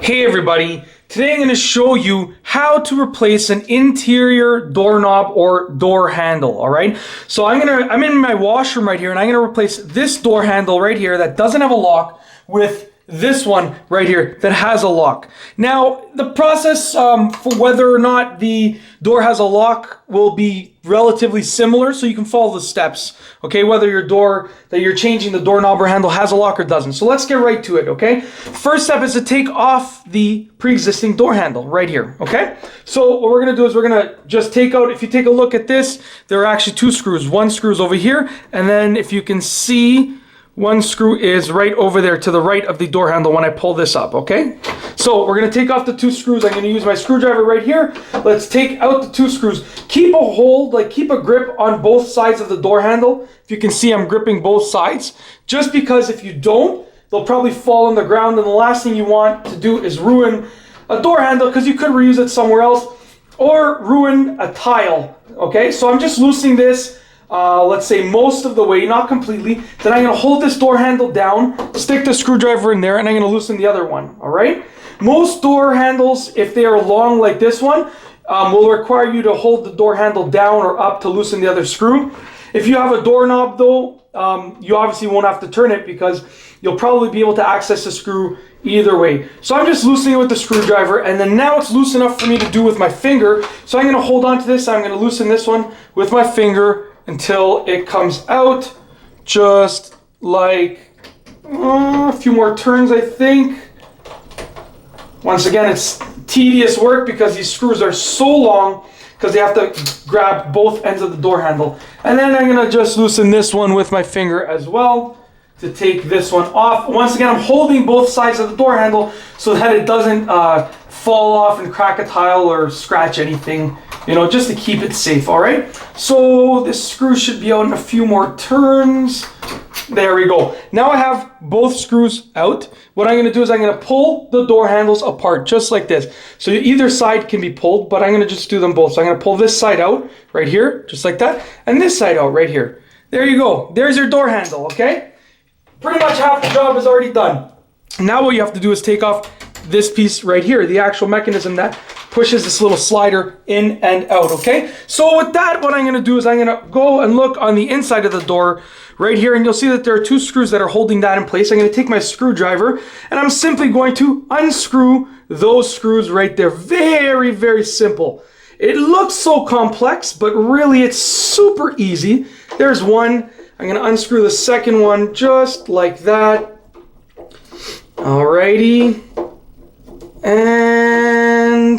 Hey everybody, today I'm going to show you how to replace an interior doorknob or door handle, alright? So I'm in my washroom right here and I'm going to replace this door handle right here that doesn't have a lock with this one right here that has a lock. Now, the process for whether or not the door has a lock will be relatively similar, so you can follow the steps, okay? Whether your door that you're changing the doorknob or handle has a lock or doesn't. So let's get right to it, okay? First step is to take off the pre-existing door handle right here, okay? So what we're gonna do is we're gonna just take out, if you take a look at this, there are actually two screws. One screw is over here, and then if you can see, one screw is right over there to the right of the door handle when I pull this up, okay? So we're gonna take off the two screws. I'm gonna use my screwdriver right here. Let's take out the two screws. Keep a hold, keep a grip on both sides of the door handle. If you can see, I'm gripping both sides. Just because if you don't, they'll probably fall on the ground, and the last thing you want to do is ruin a door handle because you could reuse it somewhere else or ruin a tile, okay? So I'm just loosening this. Let's say most of the way, not completely. Then I'm going to hold this door handle down, stick the screwdriver in there, and I'm going to loosen the other one, all right? Most door handles, if they are long like this one, will require you to hold the door handle down or up to loosen the other screw. If you have a doorknob though, you obviously won't have to turn it because you'll probably be able to access the screw either way. So I'm just loosening it with the screwdriver, and then now it's loose enough for me to do with my finger. So I'm going to hold on to this, I'm going to loosen this one with my finger until it comes out, just like a few more turns, I think. Once again, it's tedious work because these screws are so long because they have to grab both ends of the door handle. And then I'm gonna just loosen this one with my finger as well to take this one off. Once again, I'm holding both sides of the door handle so that it doesn't fall off and crack a tile or scratch anything, you know, just to keep it safe, all right? So this screw should be out in a few more turns. There we go. Now I have both screws out. What I'm gonna do is I'm gonna pull the door handles apart, just like this. So either side can be pulled, but I'm gonna just do them both. So I'm gonna pull this side out, right here, just like that, and this side out, right here. There you go. There's your door handle, okay? Pretty much half the job is already done. Now what you have to do is take off this piece right here, the actual mechanism that pushes this little slider in and out, okay? So with that, what I'm gonna do is I'm gonna go and look on the inside of the door right here, and you'll see that there are two screws that are holding that in place. I'm gonna take my screwdriver, and I'm simply going to unscrew those screws right there. Very, very simple. It looks so complex, but really it's super easy. There's one. I'm gonna unscrew the second one just like that. Alrighty. And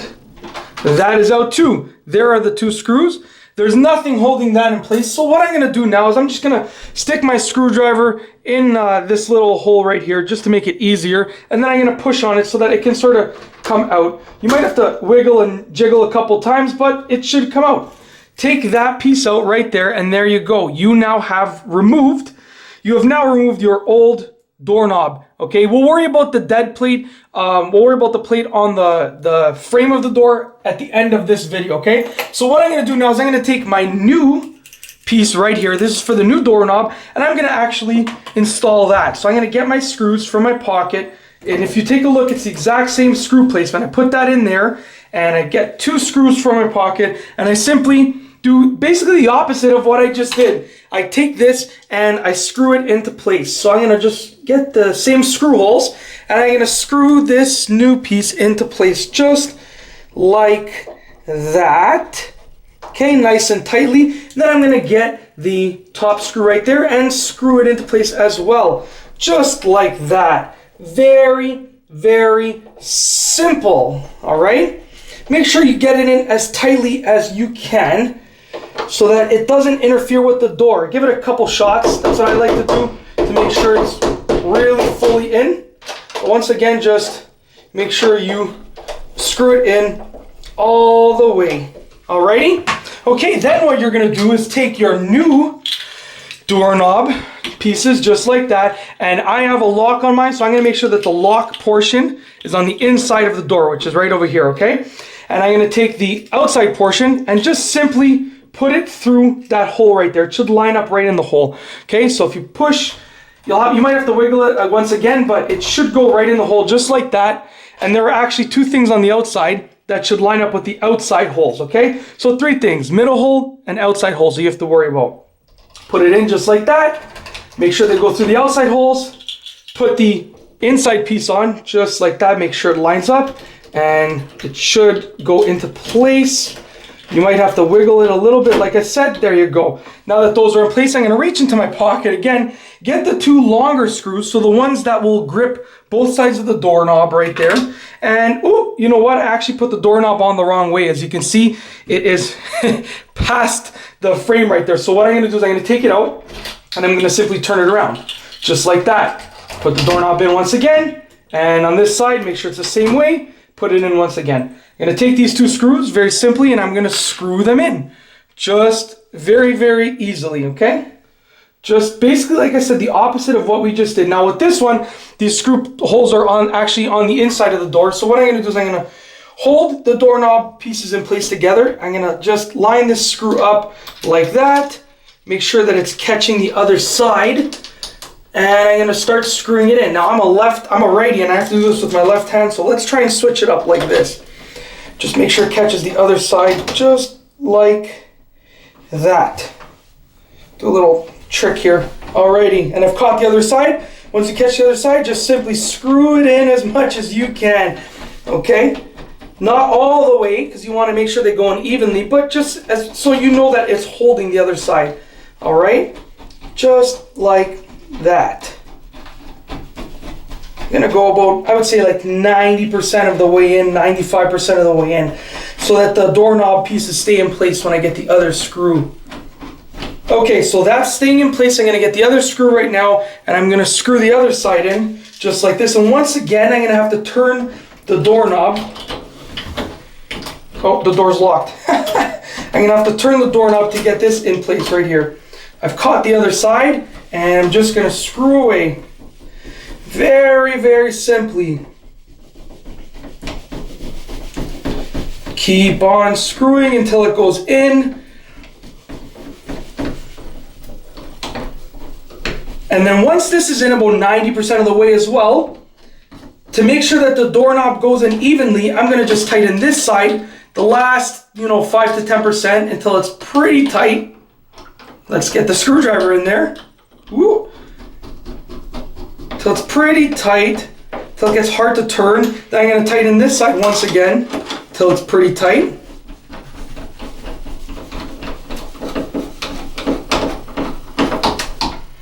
that is out too. There are the two screws. There's nothing holding that in place. So what I'm gonna do now is I'm just gonna stick my screwdriver in this little hole right here just to make it easier. And then I'm gonna push on it so that it can sort of come out. You might have to wiggle and jiggle a couple times, but it should come out. Take that piece out right there, and there you go. You have now removed your old doorknob, okay? We'll worry about the dead plate. We'll worry about the plate on the frame of the door at the end of this video, okay? So what I'm gonna do now is I'm gonna take my new piece right here. This is for the new doorknob, and I'm gonna actually install that. So I'm gonna get my screws from my pocket, and if you take a look, it's the exact same screw placement. I put that in there, and I get two screws from my pocket, and I simply do basically the opposite of what I just did. I take this and I screw it into place. So I'm gonna just get the same screw holes, and I'm gonna screw this new piece into place just like that. Okay, nice and tightly. Then I'm gonna get the top screw right there and screw it into place as well. Just like that. Very, very simple, all right? Make sure you get it in as tightly as you can so that it doesn't interfere with the door. Give it a couple shots. That's what I like to do to make sure it's really fully in. But once again, just make sure you screw it in all the way. Alrighty? Okay, then what you're gonna do is take your new doorknob pieces just like that, and I have a lock on mine, so I'm gonna make sure that the lock portion is on the inside of the door, which is right over here, okay? And I'm gonna take the outside portion and just simply put it through that hole right there. It should line up right in the hole. Okay, so if you push, you might have to wiggle it once again, but it should go right in the hole just like that. and there are actually two things on the outside that should line up with the outside holes, okay? So three things, middle hole and outside holes that you have to worry about. Put it in just like that. Make sure they go through the outside holes. Put the inside piece on just like that. Make sure it lines up and it should go into place. You might have to wiggle it a little bit, like I said. There you go. Now that those are in place, I'm going to reach into my pocket again, get the two longer screws, so the ones that will grip both sides of the doorknob right there. And, oh, you know what? I actually put the doorknob on the wrong way. As you can see, it is past the frame right there. So what I'm going to do is I'm going to take it out, and I'm going to simply turn it around, just like that. Put the doorknob in once again, and on this side, make sure it's the same way. Put it in once again. I'm going to take these two screws very simply and I'm going to screw them in. Just very, very easily, okay? Just basically, like I said, the opposite of what we just did. Now with this one, these screw holes are actually on the inside of the door. So what I'm going to do is I'm going to hold the doorknob pieces in place together. I'm going to just line this screw up like that. Make sure that it's catching the other side. And I'm going to start screwing it in. Now I'm a righty and I have to do this with my left hand, so let's try and switch it up like this. Just make sure it catches the other side just like that. Do a little trick here. Alrighty, and I've caught the other side. Once you catch the other side, just simply screw it in as much as you can. Okay? Not all the way, because you want to make sure they go in evenly, but just so you know that it's holding the other side. Alright? Just like that. I'm going to go about, I would say like 90% of the way in, 95% of the way in, so that the doorknob pieces stay in place when I get the other screw. Okay, so that's staying in place. I'm going to get the other screw right now, and I'm going to screw the other side in, just like this. And once again, I'm going to have to turn the doorknob. Oh, the door's locked. I'm going to have to turn the doorknob to get this in place right here. I've caught the other side, and I'm just going to screw away. Very, very simply. Keep on screwing until it goes in. And then once this is in about 90% of the way as well, to make sure that the doorknob goes in evenly, I'm going to just tighten this side, the last, 5 to 10% until it's pretty tight. Let's get the screwdriver in there. Woo. Till it's pretty tight, till it gets hard to turn. Then I'm going to tighten this side once again, till it's pretty tight.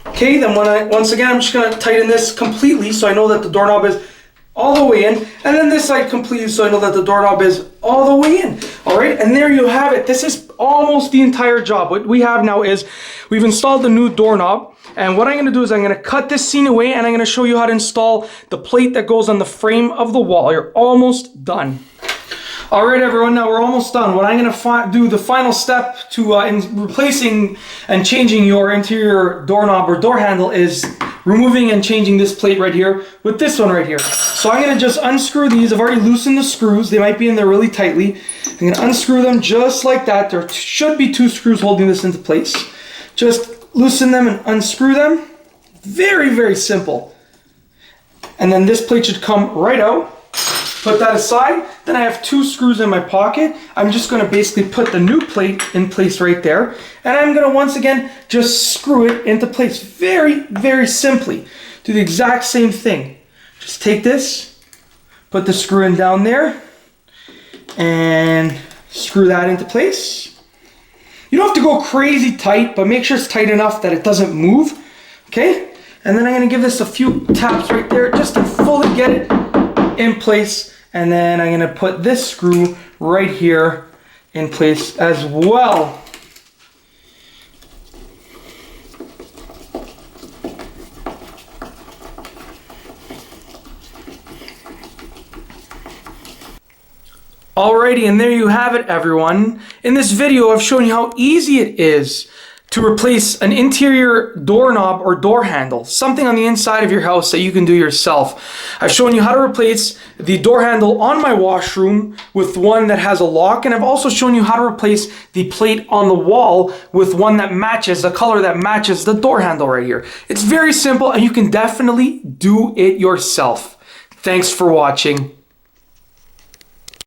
Okay, then once again, I'm just going to tighten this completely so I know that the doorknob is all the way in. And then this side completely so I know that the doorknob is all the way in. All right, and there you have it. This is almost the entire job. What we have now is we've installed the new doorknob. And what I'm going to do is I'm going to cut this scene away and I'm going to show you how to install the plate that goes on the frame of the wall. You're almost done. All right, everyone, now we're almost done. What I'm going to do, the final step to in replacing and changing your interior doorknob or door handle is removing and changing this plate right here with this one right here. So I'm going to just unscrew these. I've already loosened the screws. They might be in there really tightly. I'm going to unscrew them just like that. There should be 2 screws holding this into place. Just loosen them and unscrew them. Very, very simple. And then this plate should come right out. Put that aside. Then I have 2 screws in my pocket. I'm just going to basically put the new plate in place right there. And I'm going to once again just screw it into place. Very, very simply. Do the exact same thing. Just take this, put the screw in down there, and screw that into place. You don't have to go crazy tight, but make sure it's tight enough that it doesn't move. Okay? And then I'm going to give this a few taps right there just to fully get it in place. And then I'm going to put this screw right here in place as well. Alrighty, and there you have it, everyone. In this video, I've shown you how easy it is to replace an interior doorknob or door handle, something on the inside of your house that you can do yourself. I've shown you how to replace the door handle on my washroom with one that has a lock, and I've also shown you how to replace the plate on the wall with one that matches, the color that matches the door handle right here. It's very simple, and you can definitely do it yourself. Thanks for watching.